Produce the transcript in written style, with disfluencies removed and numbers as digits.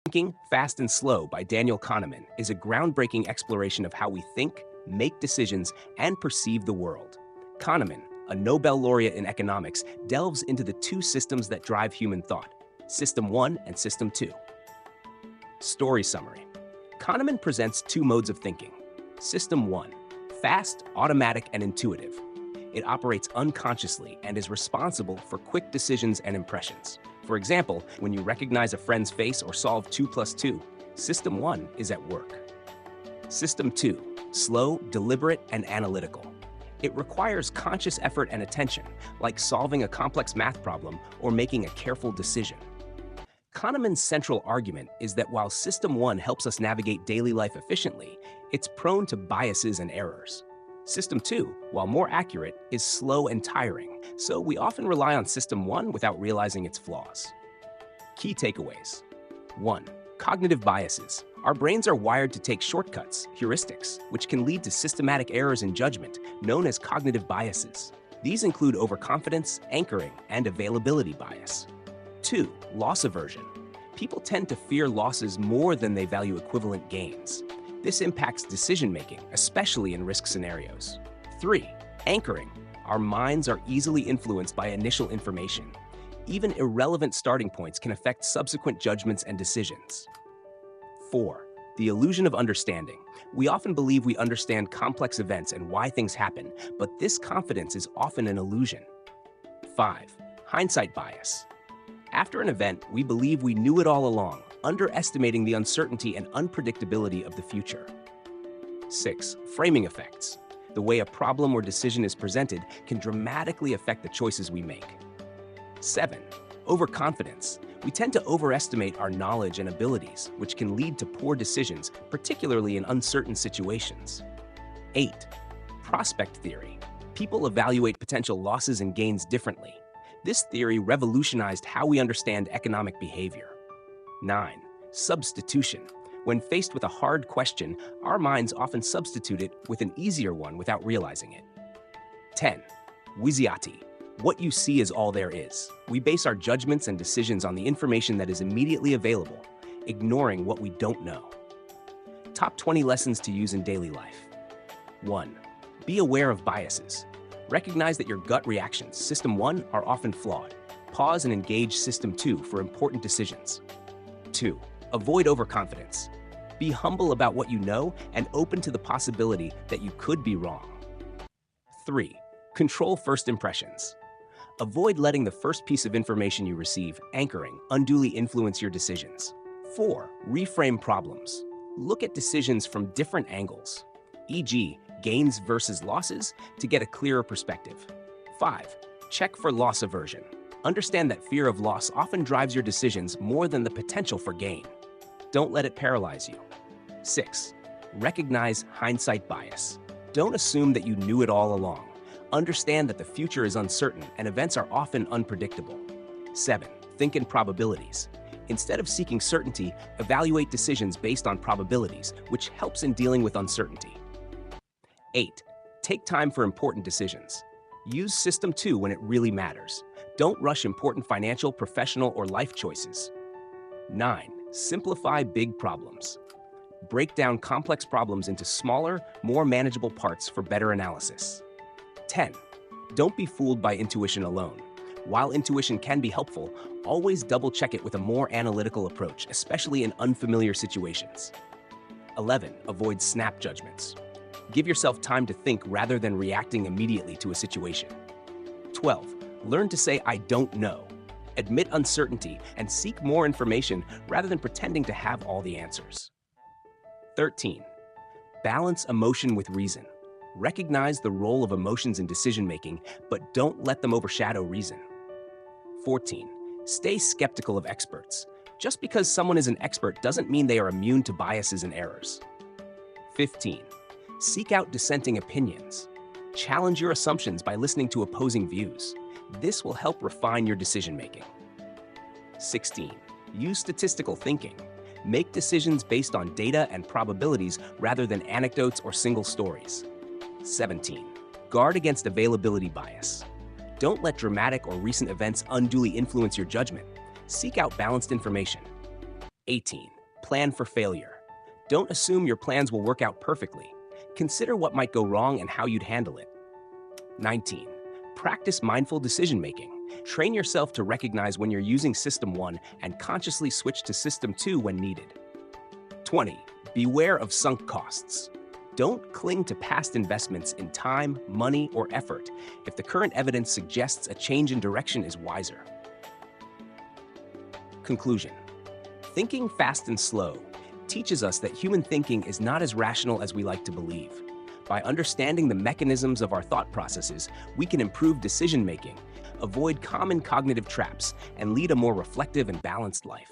Thinking Fast and Slow by Daniel Kahneman is a groundbreaking exploration of how we think, make decisions, and perceive the world. Kahneman, a Nobel laureate in economics, delves into the two systems that drive human thought, System 1 and System 2. Story summary. Kahneman presents two modes of thinking. System 1, fast, automatic, and intuitive. It operates unconsciously and is responsible for quick decisions and impressions. For example, when you recognize a friend's face or solve 2 plus 2, System 1 is at work. System 2, slow, deliberate, and analytical. It requires conscious effort and attention, like solving a complex math problem or making a careful decision. Kahneman's central argument is that while System 1 helps us navigate daily life efficiently, it's prone to biases and errors. System 2, while more accurate, is slow and tiring, so we often rely on System 1 without realizing its flaws. Key takeaways. 1. Cognitive biases. Our brains are wired to take shortcuts, heuristics, which can lead to systematic errors in judgment, known as cognitive biases. These include overconfidence, anchoring, and availability bias. 2. Loss aversion. People tend to fear losses more than they value equivalent gains. This impacts decision-making, especially in risk scenarios. 3. Anchoring. Our minds are easily influenced by initial information. Even irrelevant starting points can affect subsequent judgments and decisions. 4. The illusion of understanding. We often believe we understand complex events and why things happen, but this confidence is often an illusion. 5. Hindsight bias. After an event, we believe we knew it all along, underestimating the uncertainty and unpredictability of the future. 6. Framing effects. The way a problem or decision is presented can dramatically affect the choices we make. 7. Overconfidence. We tend to overestimate our knowledge and abilities, which can lead to poor decisions, particularly in uncertain situations. 8. Prospect theory. People evaluate potential losses and gains differently. This theory revolutionized how we understand economic behavior. 9. Substitution. When faced with a hard question, our minds often substitute it with an easier one without realizing it. 10. Wiziati. What you see is all there is. We base our judgments and decisions on the information that is immediately available, ignoring what we don't know. Top 20 lessons to use in daily life. 1. Be aware of biases. Recognize that your gut reactions, System 1, are often flawed. Pause and engage System 2 for important decisions. 2. Avoid overconfidence. Be humble about what you know and open to the possibility that you could be wrong. 3. Control first impressions. Avoid letting the first piece of information you receive, anchoring, unduly influence your decisions. 4. Reframe problems. Look at decisions from different angles, e.g., gains versus losses, to get a clearer perspective. 5. Check for loss aversion. Understand that fear of loss often drives your decisions more than the potential for gain. Don't let it paralyze you. 6. Recognize hindsight bias. Don't assume that you knew it all along. Understand that the future is uncertain and events are often unpredictable. 7. Think in probabilities. Instead of seeking certainty, evaluate decisions based on probabilities, which helps in dealing with uncertainty. 8. Take time for important decisions. Use System 2 when it really matters. Don't rush important financial, professional, or life choices. 9. Simplify big problems. Break down complex problems into smaller, more manageable parts for better analysis. 10. Don't be fooled by intuition alone. While intuition can be helpful, always double-check it with a more analytical approach, especially in unfamiliar situations. 11. Avoid snap judgments. Give yourself time to think rather than reacting immediately to a situation. 12. Learn to say, "I don't know." Admit uncertainty and seek more information rather than pretending to have all the answers. 13. Balance emotion with reason. Recognize the role of emotions in decision-making, but don't let them overshadow reason. 14. Stay skeptical of experts. Just because someone is an expert doesn't mean they are immune to biases and errors. 15. Seek out dissenting opinions. Challenge your assumptions by listening to opposing views. This will help refine your decision-making. 16. Use statistical thinking. Make decisions based on data and probabilities rather than anecdotes or single stories. 17. Guard against availability bias. Don't let dramatic or recent events unduly influence your judgment. Seek out balanced information. 18. plan for failure. Don't assume your plans will work out perfectly. Consider what might go wrong and how you'd handle it. 19. Practice mindful decision making. Train yourself to recognize when you're using System 1 and consciously switch to System 2 when needed. 20. Beware of sunk costs. Don't cling to past investments in time, money, or effort if the current evidence suggests a change in direction is wiser. Conclusion. Thinking fast and slow teaches us that human thinking is not as rational as we like to believe. By understanding the mechanisms of our thought processes, we can improve decision-making, avoid common cognitive traps, and lead a more reflective and balanced life.